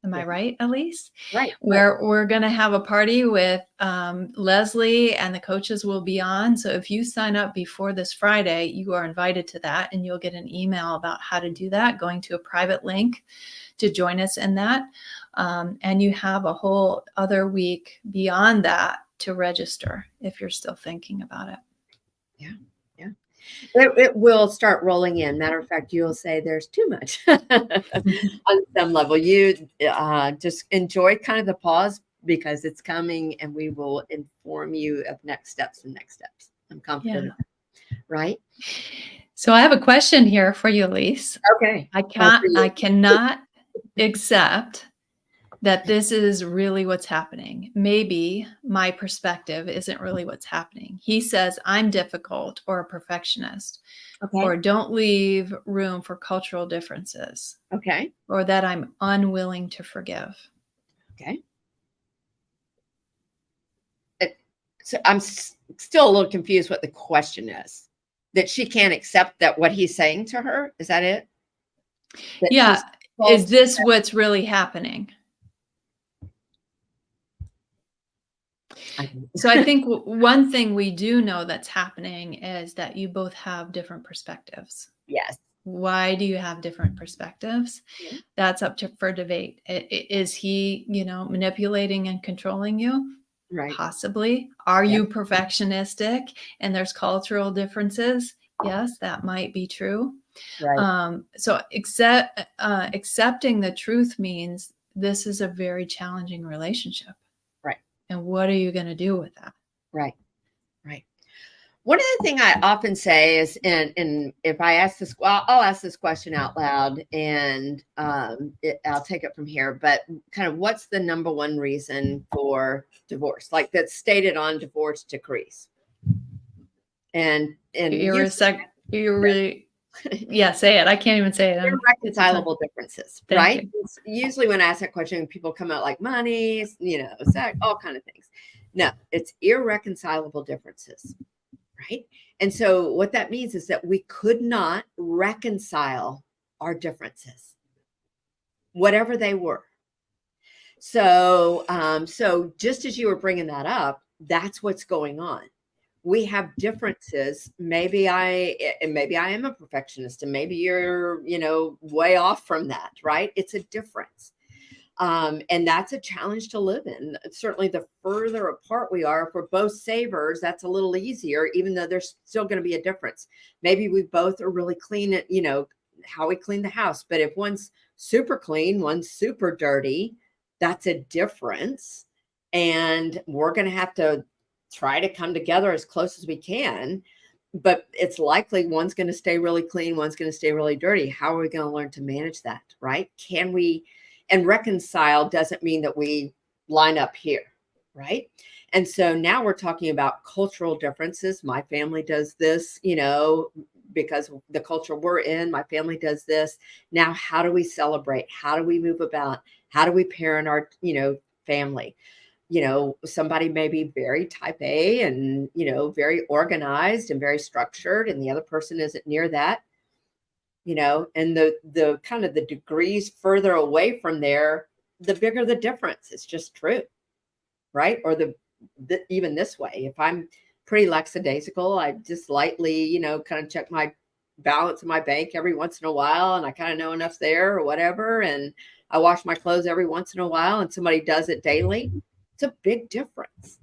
Am I right, Elise? Right. Where we're going to have a party with Leslie and the coaches will be on. So if you sign up before this Friday, you are invited to that, and you'll get an email about how to do that, going to a private link to join us in that. And you have a whole other week beyond that to register if you're still thinking about it. Yeah. Yeah. It will start rolling in. Matter of fact, you'll say there's too much on some level. You just enjoy kind of the pause because it's coming, and we will inform you of next steps. I'm confident of that. Right? So I have a question here for you, Elise. Okay. I cannot accept that this is really what's happening. Maybe my perspective isn't really what's happening. He says I'm difficult or a perfectionist, or don't leave room for cultural differences, or that I'm unwilling to forgive. Okay. So I'm still a little confused what the question is. That she can't accept that what he's saying to her? Is that it? Yeah. Is this what's really happening? So I think one thing we do know that's happening is that you both have different perspectives. Yes. Why do you have different perspectives? Yeah. That's up for debate. Is he, manipulating and controlling you? Right. Possibly. Are you perfectionistic and there's cultural differences? Yes, that might be true. Right. So accepting the truth means this is a very challenging relationship. Right. And what are you going to do with that? Right. Right. One of the things I often say is, and if I ask this, well, I'll ask this question out loud, and I'll take it from here. But kind of, what's the number one reason for divorce, like that's stated on divorce decrees? And you're really, yeah, say it. I can't even say it. Irreconcilable differences, right? Usually when I ask that question, people come out like money, sex, all kind of things. No, it's irreconcilable differences. Right. And so what that means is that we could not reconcile our differences, whatever they were. So, so just as you were bringing that up, that's what's going on. we have differences. Maybe I am a perfectionist, and maybe you're, way off from that, right? It's a difference. And that's a challenge to live in. Certainly, the further apart we are, if we're both savers, that's a little easier, even though there's still going to be a difference. Maybe we both are really clean at, how we clean the house. But if one's super clean, one's super dirty, that's a difference. And we're going to have to try to come together as close as we can. But it's likely one's going to stay really clean, one's going to stay really dirty. How are we going to learn to manage that, right? Can we? And reconcile doesn't mean that we line up here, right? And so now we're talking about cultural differences. My family does this, because of the culture we're in. My family does this. Now, how do we celebrate? How do we move about? How do we parent our, family? Somebody may be very type A and, very organized and very structured, and the other person isn't near that. And the kind of the degrees further away from there, the bigger the difference. It's just true, right? Or even this way, if I'm pretty lackadaisical, I just lightly, kind of check my balance in my bank every once in a while, and I kind of know enough's there or whatever, and I wash my clothes every once in a while, and somebody does it daily. It's a big difference,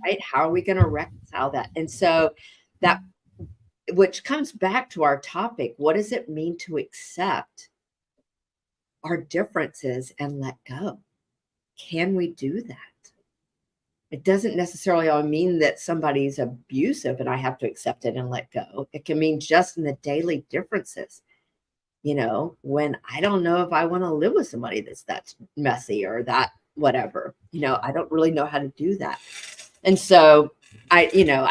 right? How are we going to reconcile that? And so that, which comes back to our topic, what does it mean to accept our differences and let go? Can we do that? It doesn't necessarily all mean that somebody's abusive and I have to accept it and let go. It can mean just in the daily differences. When I don't know if I want to live with somebody that's messy or that whatever, I don't really know how to do that. And so I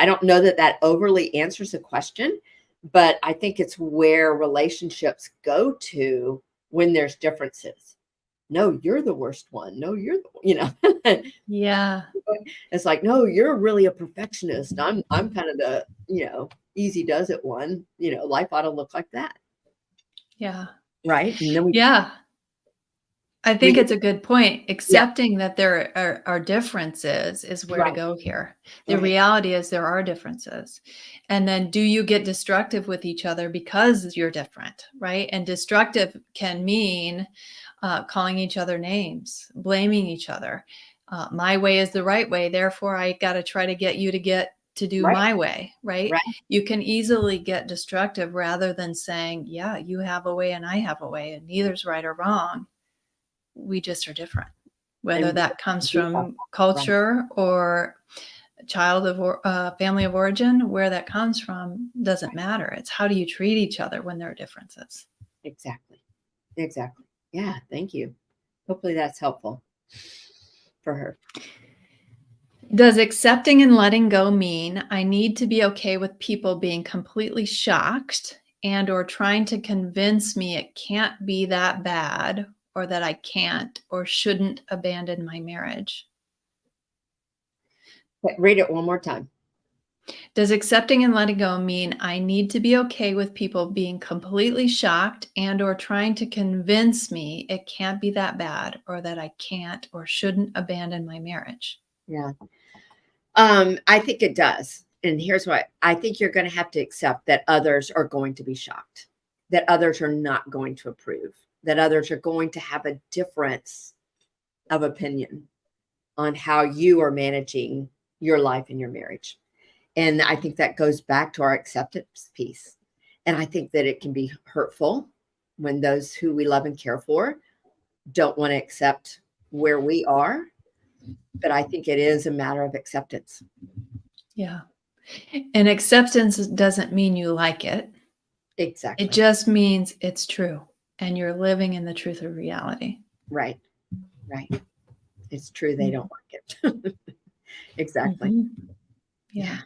don't know that overly answers the question, but I think it's where relationships go to when there's differences. No, you're the worst one. No, you're the, Yeah. It's like, no, you're really a perfectionist. I'm kind of the, easy does it one, life ought to look like that. Yeah. Right. And then Yeah. I think it's a good point. Accepting that there are differences is where to go here. The reality is there are differences. And then do you get destructive with each other because you're different, right? And destructive can mean calling each other names, blaming each other. My way is the right way. Therefore, I got to try to get you to do my way, right? You can easily get destructive rather than saying, yeah, you have a way and I have a way and neither's right or wrong. We just are different, whether that comes from culture or child of family of origin, where that comes from doesn't matter. It's how do you treat each other when there are differences. Exactly. Yeah. Thank you. Hopefully that's helpful for her. Does accepting and letting go mean I need to be okay with people being completely shocked and or trying to convince me it can't be that bad, or that I can't or shouldn't abandon my marriage? Read it one more time. Does accepting and letting go mean I need to be okay with people being completely shocked and or trying to convince me it can't be that bad, or that I can't or shouldn't abandon my marriage? Yeah. I think it does. And here's why. I think you're going to have to accept that others are going to be shocked, that others are not going to approve, that others are going to have a difference of opinion on how you are managing your life and your marriage. And I think that goes back to our acceptance piece. And I think that it can be hurtful when those who we love and care for don't want to accept where we are. But I think it is a matter of acceptance. Yeah. And acceptance doesn't mean you like it. Exactly. It just means it's true and you're living in the truth of reality. Right. It's true. They don't like it. Exactly. Mm-hmm. Yeah.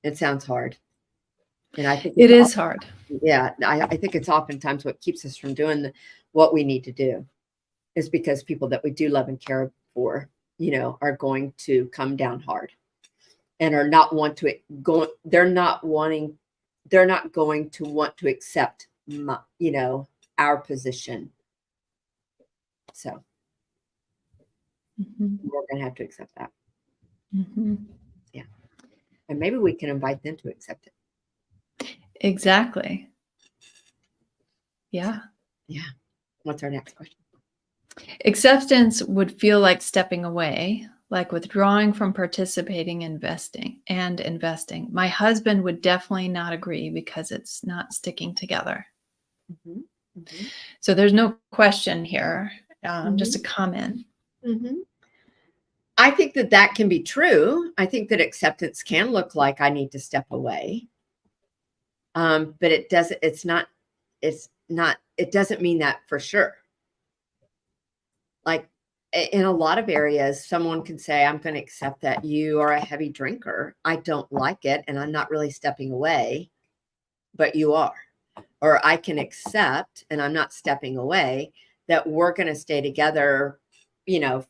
It sounds hard. And I think it is hard. Yeah. I think it's oftentimes what keeps us from doing what we need to do is because people that we do love and care for, are going to come down hard and are not they're not going to want to accept, our position. So we're going to have to accept that. Mm-hmm. Yeah. And maybe we can invite them to accept it. Exactly. Yeah. Yeah. What's our next question? Acceptance would feel like stepping away, like withdrawing from participating, investing. My husband would definitely not agree because it's not sticking together. Mm-hmm. Mm-hmm. So there's no question here, just a Mm-hmm. comment. Mm-hmm. I think that that can be true. I think that acceptance can look like I need to step away. But it doesn't, it doesn't mean that for sure. Like in a lot of areas, someone can say, I'm going to accept that you are a heavy drinker. I don't like it. And I'm not really stepping away, but you are. Or I can accept, and I'm not stepping away, that we're going to stay together,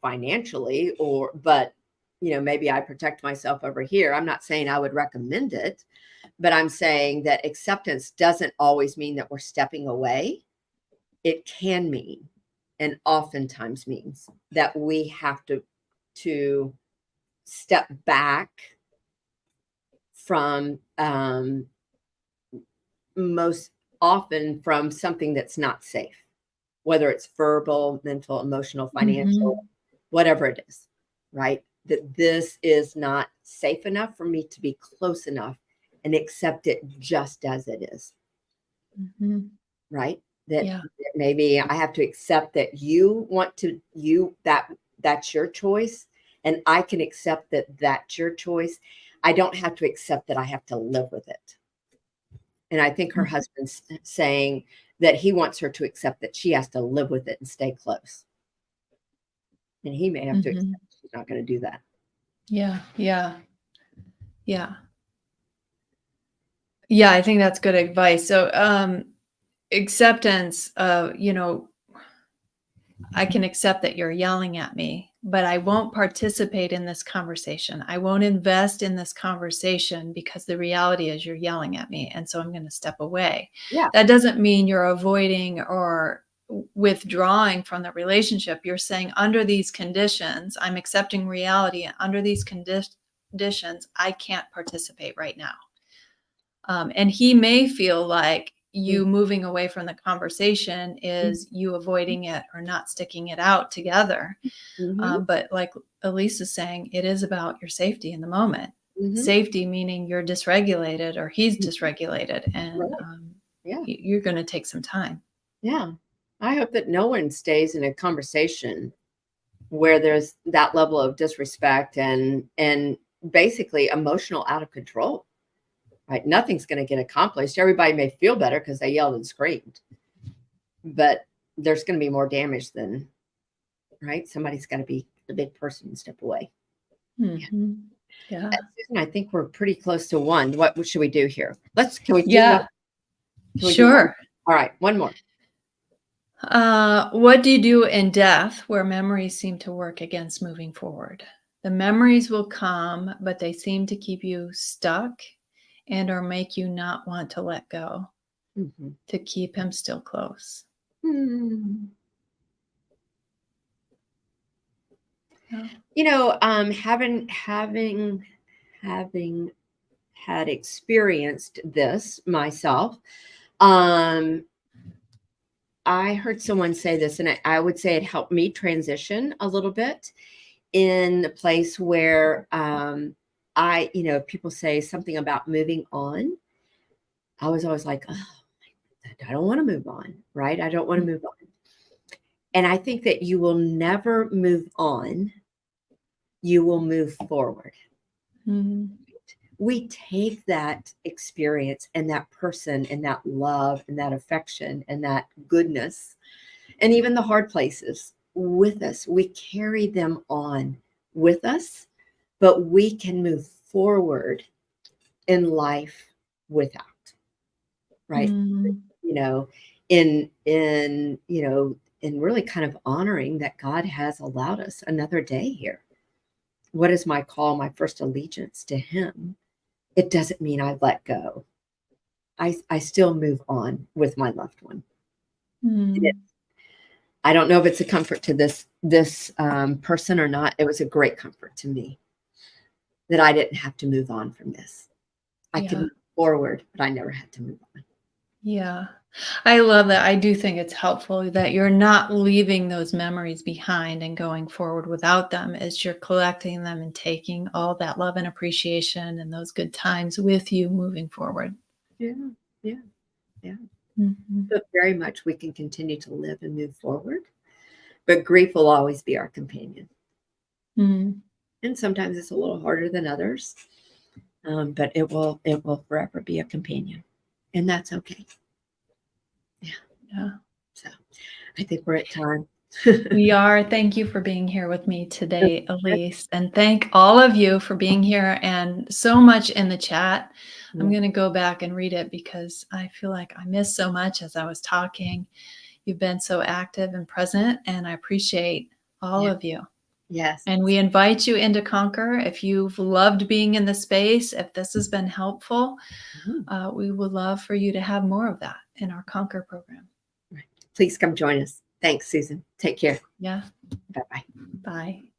financially, but maybe I protect myself over here. I'm not saying I would recommend it, but I'm saying that acceptance doesn't always mean that we're stepping away. It can mean, and oftentimes means, that we have to step back from, most often from something that's not safe, whether it's verbal, mental, emotional, financial, Mm-hmm. whatever it is, right? That this is not safe enough for me to be close enough and accept it just as it is, Mm-hmm. right? That, Yeah. that maybe I have to accept that that's your choice, and I can accept that that's your choice. I don't have to accept that I have to live with it. And I think her husband's saying that he wants her to accept that she has to live with it and stay close. And he may have to Mm-hmm. accept she's not going to do that. Yeah. Yeah. Yeah. Yeah. I think that's good advice. So, acceptance, I can accept that you're yelling at me, but I won't participate in this conversation. I won't invest in this conversation because the reality is you're yelling at me. And so I'm going to step away. Yeah. That doesn't mean you're avoiding or withdrawing from the relationship. You're saying, under these conditions, I'm accepting reality. And under these conditions, I can't participate right now. And he may feel like you moving away from the conversation is you avoiding it or not sticking it out together. Mm-hmm. But like Elise is saying, it is about your safety in the moment. Mm-hmm. Safety meaning you're dysregulated or he's dysregulated, and Right. Yeah. you're going to take some time. Yeah. I hope that no one stays in a conversation where there's that level of disrespect and basically emotional out of control. Right? Nothing's going to get accomplished. Everybody may feel better because they yelled and screamed, but there's going to be more damage than, right? Somebody's got to be the big person and step away. Mm-hmm. Yeah. Susan, I think we're pretty close to one. What should we do here? Can we do Yeah. one? Can we do one? Sure. All right, one more. What do you do in death where memories seem to work against moving forward? The memories will come, but they seem to keep you stuck and or make you not want to let go, Mm-hmm. to keep him still close. Hmm. Yeah. Having had experienced this myself, I heard someone say this, and I would say it helped me transition a little bit in the place where, people say something about moving on. I was always like, oh, I don't want to move on, right? I don't want to move on. And I think that you will never move on. You will move forward. Mm-hmm. We take that experience and that person and that love and that affection and that goodness and even the hard places with us. We carry them on with us, but we can move forward in life without, right? Mm-hmm. In really kind of honoring that God has allowed us another day here. What is my call, my first allegiance to him? It doesn't mean I let go. I still move on with my loved one. Mm-hmm. I don't know if it's a comfort to this person or not. It was a great comfort to me. that I didn't have to move on from this. I could Yeah. move forward, but I never had to move on. Yeah. I love that. I do think it's helpful that you're not leaving those memories behind and going forward without them, as you're collecting them and taking all that love and appreciation and those good times with you moving forward. Yeah, yeah, yeah. Mhm. But very much we can continue to live and move forward, but grief will always be our companion. Mm. And sometimes it's a little harder than others, but it will forever be a companion, and that's okay. Yeah. So I think we're at time. We are. Thank you for being here with me today, Elise. And thank all of you for being here and so much in the chat. I'm going to go back and read it because I feel like I missed so much as I was talking. You've been so active and present, and I appreciate all of you. Yes. And we invite you into Conquer. If you've loved being in the space, if this has been helpful, we would love for you to have more of that in our Conquer program. Please come join us. Thanks, Susan. Take care. Yeah. Bye-bye. Bye.